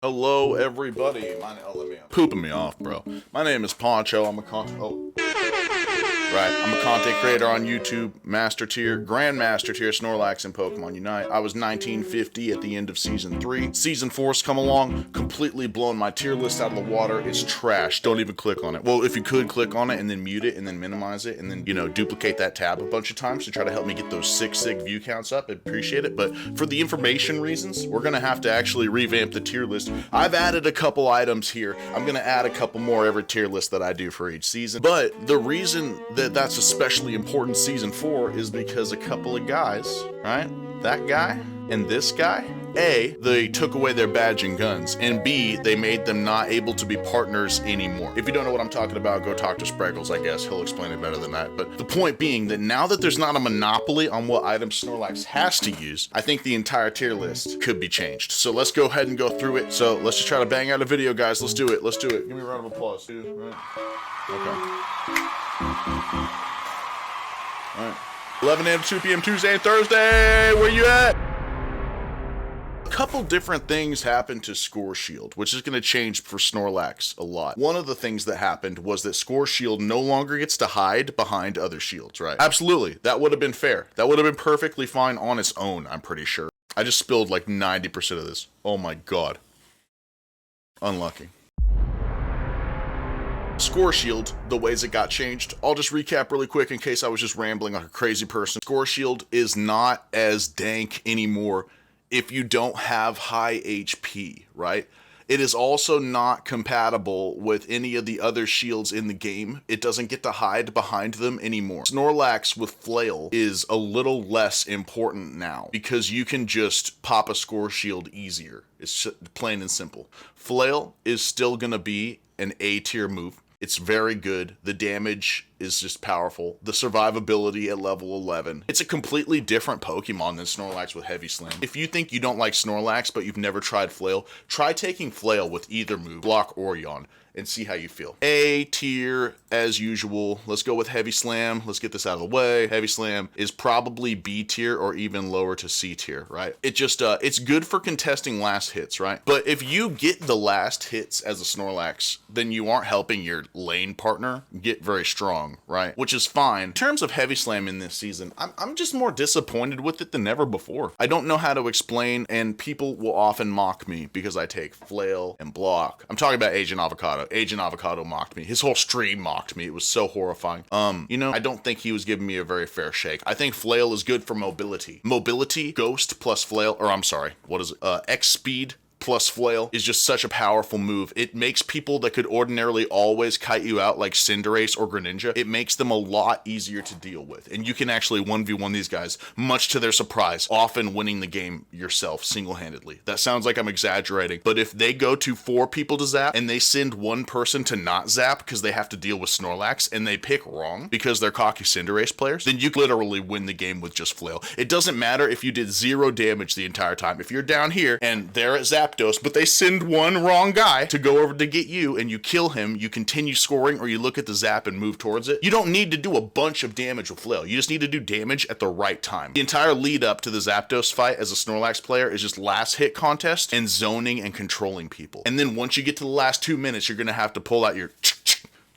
Hello, everybody. Pooping me off, bro. My name is Poncho. I'm a content creator on YouTube, Master Tier, Grandmaster Tier, Snorlax, and Pokemon Unite. I was 1950 at the end of Season 3. Season 4's come along, completely blown my tier list out of the water. It's trash. Don't even click on it. Well, if you could click on it and then mute it and then minimize it and then, duplicate that tab a bunch of times to try to help me get those sick view counts up, I'd appreciate it. But for the information reasons, we're going to have to actually revamp the tier list. I've added a couple items here. I'm going to add a couple more every tier list that I do for each season. But the reason that that's especially important Season 4 is because a couple of guys, right? That guy and this guy, A, they took away their badge and guns, and B, they made them not able to be partners anymore. If you don't know what I'm talking about, go talk to Spreggles, I guess. He'll explain it better than that. But the point being that now that there's not a monopoly on what items Snorlax has to use, I think the entire tier list could be changed. So let's go ahead and go through it. So let's just try to bang out a video, guys. Let's do it. Let's do it. Give me a round of applause. Right. Okay. Alright. 11 a.m. to 2 p.m. Tuesday and Thursday. Where you at? A couple different things happened to Score Shield, which is going to change for Snorlax a lot. One of the things that happened was that Score Shield no longer gets to hide behind other shields, right? Absolutely. That would have been fair. That would have been perfectly fine on its own, I'm pretty sure. I just spilled like 90% of this. Oh my god. Unlucky. Score Shield, the ways it got changed, I'll just recap really quick in case I was just rambling like a crazy person. Score Shield is not as dank anymore if you don't have high HP, right? It is also not compatible with any of the other shields in the game. It doesn't get to hide behind them anymore. Snorlax with Flail is a little less important now because you can just pop a Score Shield easier. It's plain and simple. Flail is still gonna be an A tier move. It's very good. The damage is just powerful. The survivability at level 11. It's a completely different Pokemon than Snorlax with Heavy Slam. If you think you don't like Snorlax, but you've never tried Flail, try taking Flail with either move, Block or Yawn, and see how you feel. A tier, as usual. Let's go with Heavy Slam. Let's get this out of the way. Heavy Slam is probably B tier or even lower to C tier, right? It just, it's good for contesting last hits, right? But if you get the last hits as a Snorlax, then you aren't helping your lane partner get very strong, right? Which is fine. In terms of Heavy Slam in this season, I'm just more disappointed with it than ever before. I don't know how to explain, and people will often mock me because I take Flail and Block. I'm talking about Agent Avocado. Agent Avocado mocked me. His whole stream mocked me. It was so horrifying. I don't think he was giving me a very fair shake. I think Flail is good for mobility. Mobility, Ghost plus Flail, or I'm sorry, what is it? X Speed plus Flail is just such a powerful move. It makes people that could ordinarily always kite you out like Cinderace or Greninja, it makes them a lot easier to deal with. And you can actually 1v1 these guys, much to their surprise, often winning the game yourself single-handedly. That sounds like I'm exaggerating, but if they go to 4 people to zap and they send one person to not zap because they have to deal with Snorlax and they pick wrong because they're cocky Cinderace players, then you literally win the game with just Flail. It doesn't matter if you did 0 damage the entire time. If you're down here and they're at zap, but they send one wrong guy to go over to get you and you kill him, you continue scoring or you look at the zap and move towards it. You don't need to do a bunch of damage with Flail. You just need to do damage at the right time. The entire lead up to the Zapdos fight as a Snorlax player is just last hit contest and zoning and controlling people. And then once you get to the last 2 minutes, you're going to have to pull out your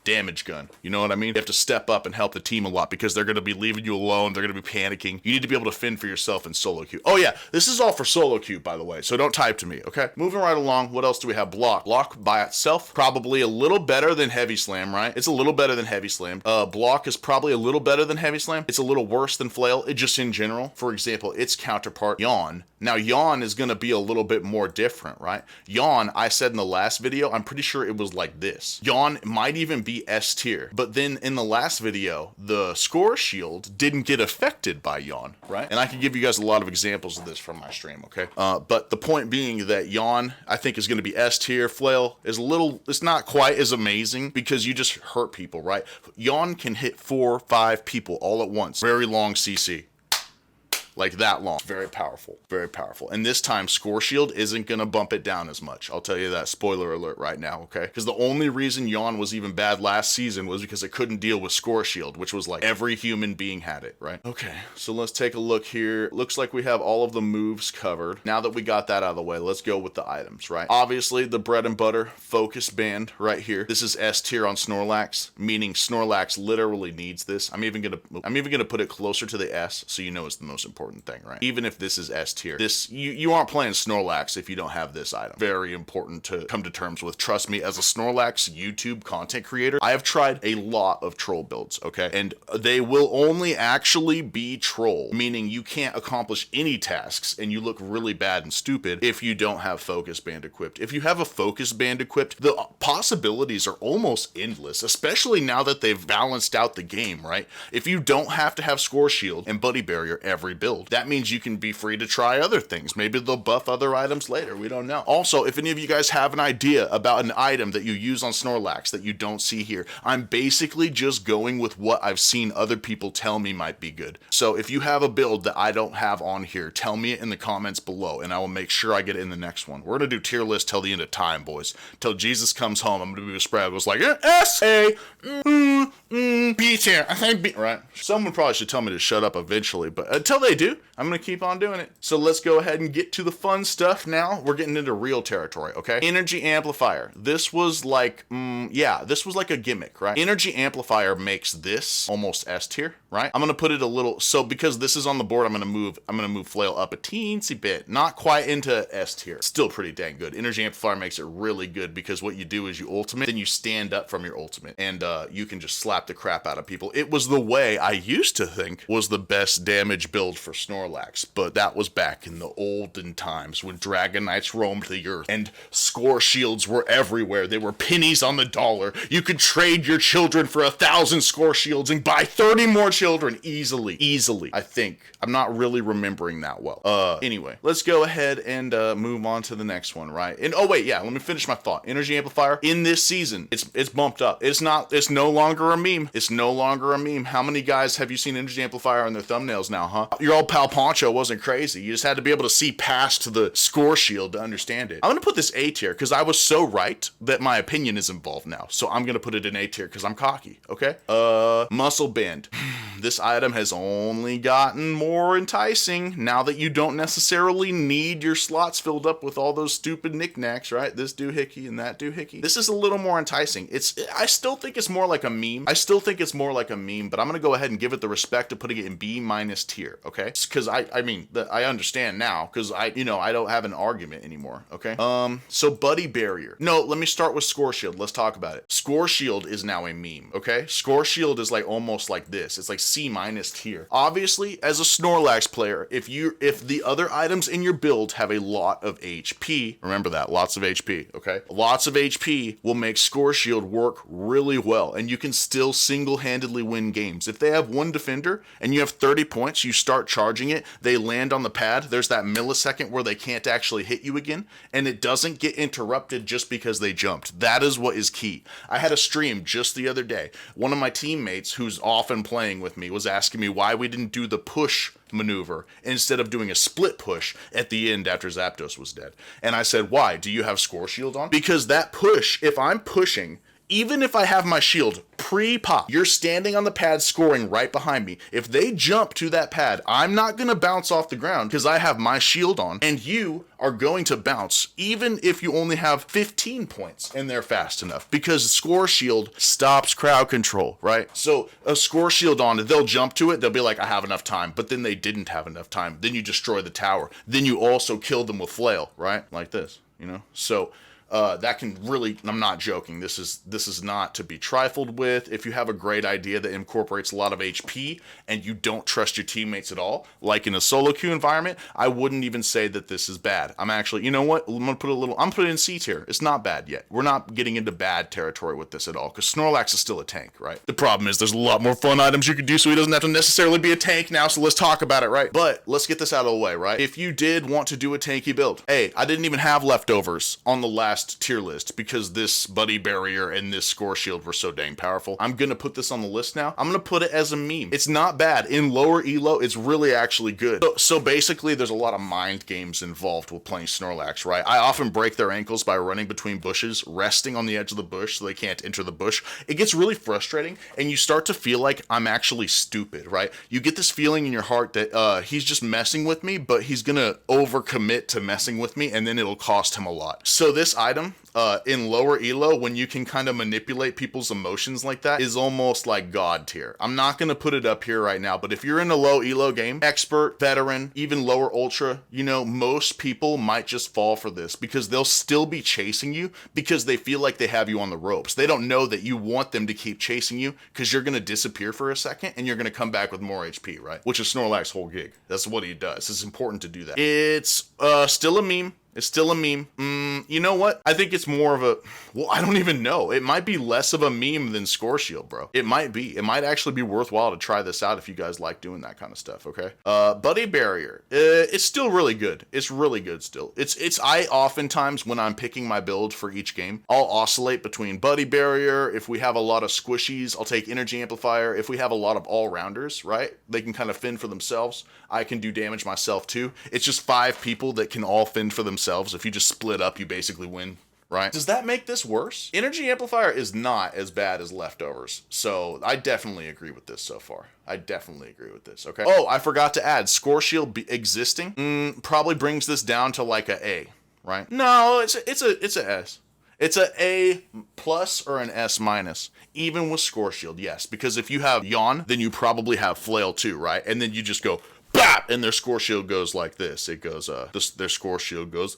damage gun. You know what I mean? You have to step up and help the team a lot because they're going to be leaving you alone. They're going to be panicking. You need to be able to fend for yourself in solo queue. Oh yeah, this is all for solo queue, by the way, so don't type to me, okay? Moving right along, what else do we have? Block. Block by itself, probably a little better than Heavy Slam, right? It's a little better than Heavy Slam. Block is probably a little better than Heavy Slam. It's a little worse than Flail, just in general. For example, its counterpart, Yawn. Now, Yawn is going to be a little bit more different, right? Yawn, I said in the last video, I'm pretty sure it was like this. Yawn might even be S tier. But then in the last video, the Score Shield didn't get affected by Yawn, right? And I can give you guys a lot of examples of this from my stream, okay? But the point being that Yawn, I think, is going to be S tier. Flail is it's not quite as amazing because you just hurt people, right? Yawn can hit 4 or 5 people all at once. Very long CC. like that long. Very powerful, very powerful. And this time Score Shield isn't gonna bump it down as much. I'll tell you that, spoiler alert right now, okay? Because the only reason Yawn was even bad last season was because it couldn't deal with Score Shield, which was like every human being had it, right? Okay, so let's take a look here. Looks like we have all of the moves covered. Now that we got that out of the way, let's go with the items, right? Obviously the bread and butter focus band right here. This is S tier on Snorlax, meaning Snorlax literally needs this. I'm even gonna put it closer to the S so you know it's the most important thing, right? Even if this is S tier, this you aren't playing Snorlax if you don't have this item. Very important to come to terms with. Trust me, as a Snorlax YouTube content creator, I have tried a lot of troll builds, okay? And they will only actually be troll, meaning you can't accomplish any tasks and you look really bad and stupid if you don't have focus band equipped. If you have a focus band equipped, the possibilities are almost endless, especially now that they've balanced out the game, right? If you don't have to have Score Shield and Buddy Barrier every build, that means you can be free to try other things. Maybe they'll buff other items later, we don't know. Also, if any of you guys have an idea about an item that you use on Snorlax that you don't see here, I'm basically just going with what I've seen other people tell me might be good. So if you have a build that I don't have on here, tell me it in the comments below and I will make sure I get it in the next one. We're gonna do tier list till the end of time, boys. Till Jesus comes home, I'm gonna do a spread. It was like S-A, B tier, I think B, right? Someone probably should tell me to shut up eventually, but until they do, I'm gonna keep on doing it. So let's go ahead and get to the fun stuff now. We're getting into real territory, okay? Energy Amplifier. This was like, this was like a gimmick, right? Energy Amplifier makes this almost S tier, right? I'm gonna put it a little, so because this is on the board, I'm gonna move Flail up a teensy bit, not quite into S tier. Still pretty dang good. Energy Amplifier makes it really good because what you do is you ultimate, then you stand up from your ultimate, and you can just slap the crap out of people. It was the way I used to think was the best damage build for Snorlax, but that was back in the olden times when Dragon Knights roamed the earth and Score Shields were everywhere. They were pennies on the dollar. You could trade your children for 1,000 Score Shields and buy 30 more children easily. I think. I'm not really remembering that well. Anyway, let's go ahead and move on to the next one, right? And oh wait, yeah, let me finish my thought. Energy Amplifier in this season, it's bumped up. It's no longer a meme. It's no longer a meme. How many guys have you seen Energy Amplifier on their thumbnails now, huh? Your old pal Poncho wasn't crazy. You just had to be able to see past the Score Shield to understand it. I'm gonna put this A tier because I was so right that my opinion is involved now. So I'm gonna put it in A tier because I'm cocky, okay? Muscle Band. This item has only gotten more enticing now that you don't necessarily need your slots filled up with all those stupid knickknacks, right? This doohickey and that doohickey. This is a little more enticing. I still think it's more like a meme. But I'm gonna go ahead and give it the respect of putting it in B- tier, okay? Because I understand now, because I don't have an argument anymore, okay? So Buddy Barrier. No, let me start with Score Shield. Let's talk about it. Score Shield is now a meme, okay? Score Shield is like almost like this. It's like C- tier. Obviously, as a Snorlax player, if the other items in your build have a lot of HP, remember that, lots of HP, okay? Lots of HP will make Score Shield work really well, and you can still single-handedly win games. If they have one defender and you have 30 points, you start charging it, they land on the pad, there's that millisecond where they can't actually hit you again, and it doesn't get interrupted just because they jumped. That is what is key. I had a stream just the other day. One of my teammates who's often playing with me was asking me why we didn't do the push maneuver instead of doing a split push at the end after Zapdos was dead. And I said, why? Do you have Score Shield on? Because that push, if I'm pushing, even if I have my shield pre-pop, you're standing on the pad scoring right behind me. If they jump to that pad, I'm not going to bounce off the ground because I have my shield on, and you are going to bounce even if you only have 15 points and they're fast enough, because Score Shield stops crowd control, right? So a Score Shield on, they'll jump to it, they'll be like, I have enough time, but then they didn't have enough time. Then you destroy the tower. Then you also kill them with Flail, right? Like this, So that can really, I'm not joking, this is not to be trifled with. If you have a great idea that incorporates a lot of HP and you don't trust your teammates at all, like in a solo queue environment, I wouldn't even say that this is bad. I'm actually, you know what, I'm put it in C tier. It's not bad yet. We're not getting into bad territory with this at all, because Snorlax is still a tank, right? The problem is there's a lot more fun items you could do, so he doesn't have to necessarily be a tank now, so let's talk about it, right? But let's get this out of the way, right? If you did want to do a tanky build, hey, I didn't even have leftovers on the last last tier list because this Buddy Barrier and this Score Shield were so dang powerful. I'm gonna put this on the list now. I'm gonna put it as a meme. It's not bad. In lower elo, it's really actually good. So basically, there's a lot of mind games involved with playing Snorlax, right? I often break their ankles by running between bushes, resting on the edge of the bush so they can't enter the bush. It gets really frustrating, and you start to feel like I'm actually stupid, right? You get this feeling in your heart that he's just messing with me, but he's gonna overcommit to messing with me, and then it'll cost him a lot. So this item, in lower elo, when you can kind of manipulate people's emotions like that, is almost like god tier. I'm not gonna put it up here right now, but if you're in a low elo game, expert, veteran, even lower ultra, you know, most people might just fall for this because they'll still be chasing you because they feel like they have you on the ropes. They don't know that you want them to keep chasing you because you're gonna disappear for a second and you're gonna come back with more HP, right? Which is Snorlax's whole gig. That's what he does. It's important to do that. It's still a meme. It's still a meme. You know what? I think it's more of a, well, I don't even know. It might be less of a meme than Score Shield, bro. It might be. It might actually be worthwhile to try this out if you guys like doing that kind of stuff, okay? Buddy Barrier. It's still really good. It's really good still. I oftentimes, when I'm picking my build for each game, I'll oscillate between Buddy Barrier. If we have a lot of squishies, I'll take Energy Amplifier. If we have a lot of all-rounders, right? They can kind of fend for themselves. I can do damage myself too. It's just 5 people that can all fend for themselves. If you just split up, you basically win, right? Does that make this worse? Energy Amplifier is not as bad as Leftovers, so I definitely agree with this so far. I definitely agree with this, okay? Oh, I forgot to add, Score Shield existing probably brings this down to like a A, right? No, it's a S. It's a A plus or an S minus, even with Score Shield, yes. Because if you have Yawn, then you probably have Flail too, right? And then you just go, BAP! And their Score Shield goes like this. It goes, their Score Shield goes,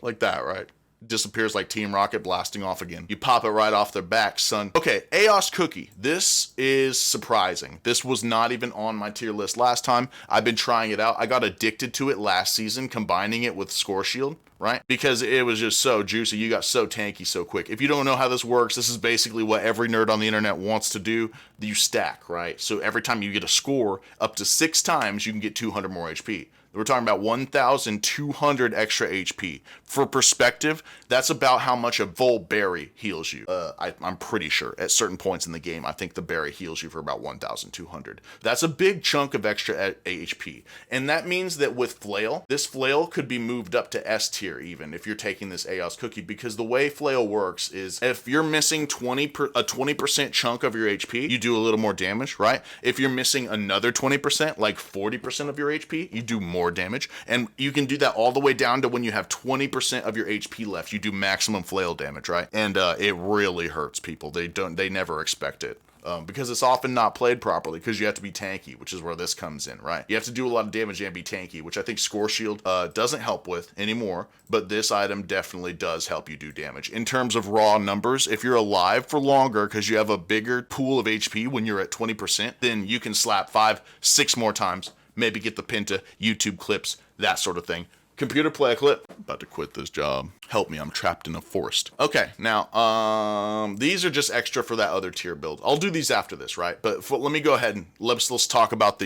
like that, right? Disappears like Team Rocket blasting off again. You pop it right off their back, son. Okay, Aos Cookie. This is surprising. This was not even on my tier list last time. I've been trying it out. I got addicted to it last season, combining it with Score Shield, right? Because it was just so juicy. You got so tanky so quick. If you don't know how this works, this is basically what every nerd on the internet wants to do. You stack, right? So every time you get a score, up to 6 times, you can get 200 more HP. We're talking about 1,200 extra HP. For perspective, that's about how much a full berry heals you. I'm pretty sure at certain points in the game, I think the berry heals you for about 1,200. That's a big chunk of extra HP. And that means that with Flail, this Flail could be moved up to S tier even if you're taking this Aos Cookie, because the way Flail works is if you're missing a 20% chunk of your HP, you do a little more damage, right? If you're missing another 20%, like 40% of your HP, you do more damage, and you can do that all the way down to when you have 20% of your HP left, you do maximum Flail damage, right? And it really hurts people. They never expect it. Because it's often not played properly because you have to be tanky, which is where this comes in, right? You have to do a lot of damage and be tanky, which I think Score Shield doesn't help with anymore, but this item definitely does help you do damage. In terms of raw numbers, if you're alive for longer because you have a bigger pool of HP when you're at 20%, then you can slap 5, 6 more times, maybe get the Penta, YouTube clips, that sort of thing. Computer play a clip. About to quit this job. Help me, I'm trapped in a forest. Okay, now, these are just extra for that other tier build. I'll do these after this, right? But let me go ahead and let's talk about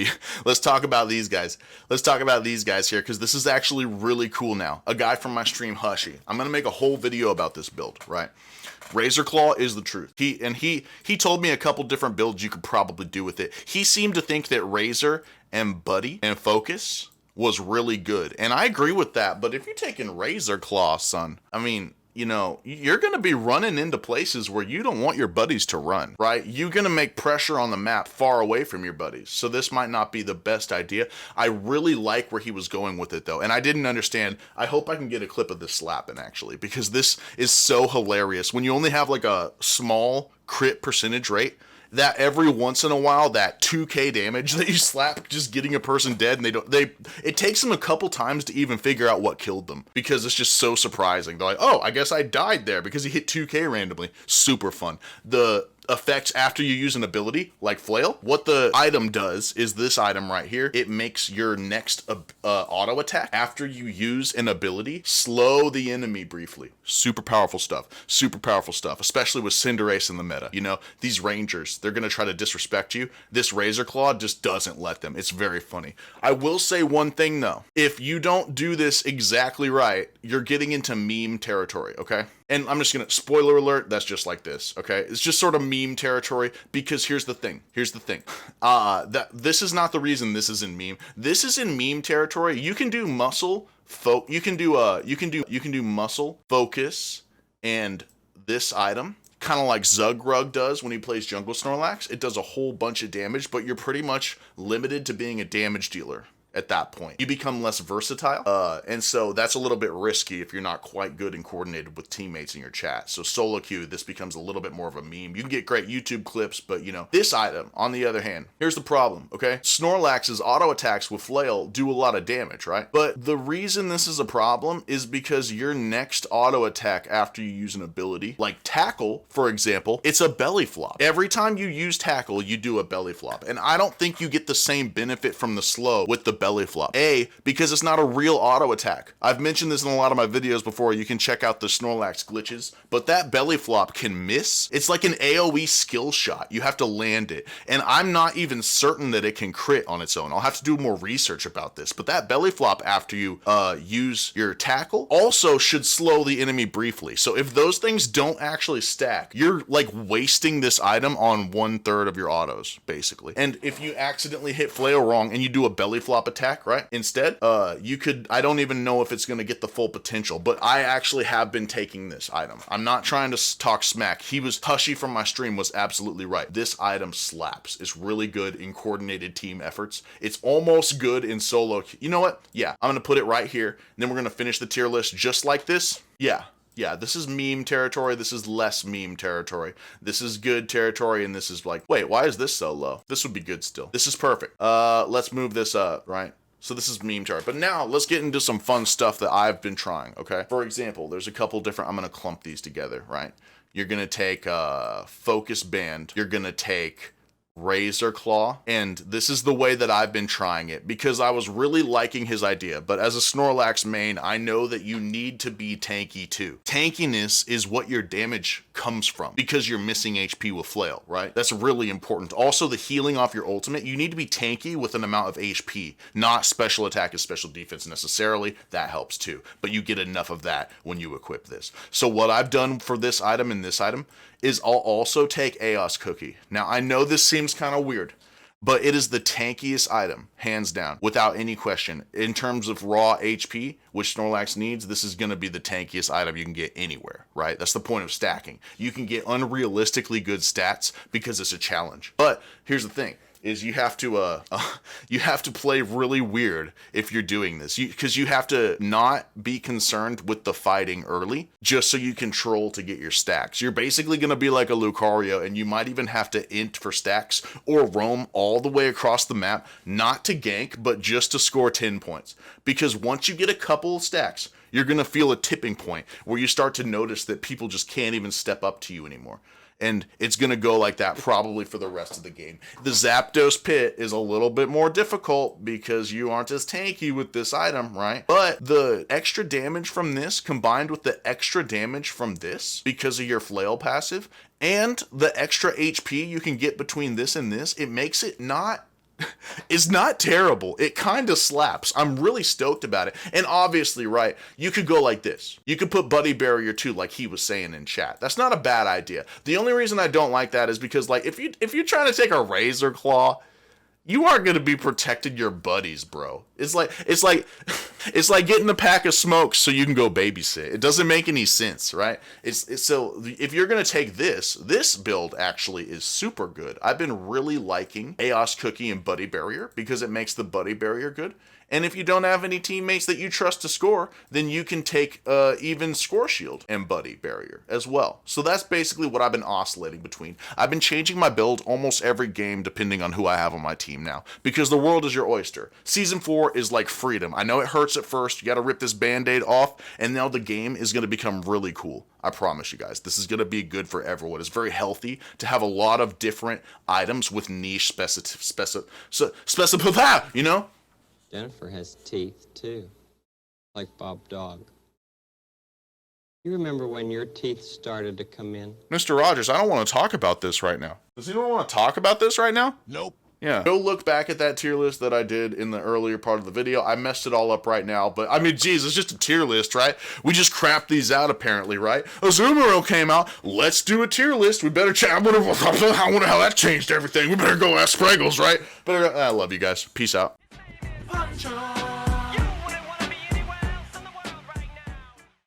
let's talk about these guys. Let's talk about these guys here, because this is actually really cool now. A guy from my stream, Hushy. I'm gonna make a whole video about this build, right? Razor Claw is the truth. He told me a couple different builds you could probably do with it. He seemed to think that Razor and Buddy and Focus was really good, and I agree with that. But if you're taking Razor Claw, son, I mean, you know, you're gonna be running into places where you don't want your buddies to run, right? You're gonna make pressure on the map far away from your buddies, so this might not be the best idea. I really like where he was going with it though, and I didn't understand. I hope I can get a clip of this slapping actually, because this is so hilarious. When you only have like a small crit percentage rate, that every once in a while, that 2k damage that you slap just getting a person dead, and it takes them a couple times to even figure out what killed them, because it's just so surprising. They're like, oh, I guess I died there because he hit 2k randomly. Super fun. The effects after you use an ability, like Flail, what the item does is this item right here. It makes your next auto attack after you use an ability slow the enemy briefly. Super powerful stuff. Super powerful stuff, especially with Cinderace in the meta. You know, these Rangers, they're going to try to disrespect you. This Razor Claw just doesn't let them. It's very funny. I will say one thing though. If you don't do this exactly right, you're getting into meme territory, okay? And I'm just gonna, spoiler alert, that's just like this, okay? It's just sort of meme territory, because here's the thing. This is not the reason this is in meme. This is in meme territory. You can do muscle, you can do muscle, focus, and this item, kind of like Zugrug does when he plays Jungle Snorlax. It does a whole bunch of damage, but you're pretty much limited to being a damage dealer. At that point, you become less versatile, and so that's a little bit risky if you're not quite good and coordinated with teammates in your chat. So solo queue, this becomes a little bit more of a meme. You can get great YouTube clips, but you know, this item, on the other hand, here's the problem, okay? Snorlax's auto attacks with Flail do a lot of damage, right? But the reason this is a problem is because your next auto attack after you use an ability, like Tackle, for example, it's a belly flop. Every time you use Tackle, you do a belly flop, and I don't think you get the same benefit from the slow with the belly flop. Because it's not a real auto attack. I've mentioned this in a lot of my videos before. You can check out the Snorlax glitches, but that belly flop can miss. It's like an AoE skill shot. You have to land it, and I'm not even certain that it can crit on its own. I'll have to do more research about this, but that belly flop after you use your Tackle also should slow the enemy briefly. So if those things don't actually stack, you're like wasting this item on 1/3 of your autos, basically. And if you accidentally hit Flail wrong and you do a belly flop attack, right? Instead, you could, I don't even know if it's going to get the full potential, but I actually have been taking this item. I'm not trying to talk smack. Hushy from my stream was absolutely right. This item slaps. It's really good in coordinated team efforts. It's almost good in solo. You know what? Yeah, I'm going to put it right here, and then we're going to finish the tier list just like this. Yeah, this is meme territory. This is less meme territory. This is good territory, and this is like, wait, why is this so low? This would be good still. This is perfect. Let's move this up, right? So this is meme territory. But now let's get into some fun stuff that I've been trying, okay? For example, there's a couple different, I'm gonna clump these together, right? You're gonna take Focus Band. You're gonna take Razor Claw, and this is the way that I've been trying it because I was really liking his idea. But as a Snorlax main, I know that you need to be tanky too. Tankiness is what your damage comes from because you're missing HP with Flail, right? That's really important. Also, the healing off your ultimate, you need to be tanky with an amount of HP, not special attack and special defense necessarily. That helps too, but you get enough of that when you equip this. So what I've done for this item and this item is I'll also take Eos Cookie. Now, I know this seems kind of weird, but it is the tankiest item, hands down, without any question. In terms of raw HP, which Snorlax needs, this is going to be the tankiest item you can get anywhere, right? That's the point of stacking. You can get unrealistically good stats because it's a challenge. But here's the thing. Is you have to play really weird if you're doing this, because you have to not be concerned with the fighting early, just so you can troll to get your stacks. You're basically going to be like a Lucario, and you might even have to int for stacks or roam all the way across the map, not to gank, but just to score 10 points. Because once you get a couple of stacks, you're going to feel a tipping point where you start to notice that people just can't even step up to you anymore. And it's going to go like that probably for the rest of the game. The Zapdos Pit is a little bit more difficult because you aren't as tanky with this item, right? But the extra damage from this combined with the extra damage from this because of your Flail passive and the extra HP you can get between this and this, it makes it it's not terrible. It kind of slaps. I'm really stoked about it. And obviously, right, you could go like this. You could put Buddy Barrier too, like he was saying in chat. That's not a bad idea. The only reason I don't like that is because, like, if you're trying to take a Razor Claw, you aren't going to be protecting your buddies, bro. It's like getting a pack of smokes so you can go babysit. It doesn't make any sense, right? So if you're going to take this build actually is super good. I've been really liking Eos Cookie and Buddy Barrier because it makes the Buddy Barrier good. And if you don't have any teammates that you trust to score, then you can take even Score Shield and Buddy Barrier as well. So that's basically what I've been oscillating between. I've been changing my build almost every game depending on who I have on my team now, because the world is your oyster. Season 4 is like freedom. I know it hurts at first. You got to rip this band-aid off, and now the game is going to become really cool. I promise you guys, this is going to be good for everyone. It's very healthy to have a lot of different items with niche you know? Jennifer has teeth, too, like Bob Dog. You remember when your teeth started to come in? Mr. Rogers, I don't want to talk about this right now. Does anyone want to talk about this right now? Nope. Yeah. Go look back at that tier list that I did in the earlier part of the video. I messed it all up right now, but I mean, geez, it's just a tier list, right? We just crapped these out apparently, right? Azumarill came out. Let's do a tier list. We better chat. I wonder how that changed everything. We better go ask Spraggles, right? I love you guys. Peace out. Punch on.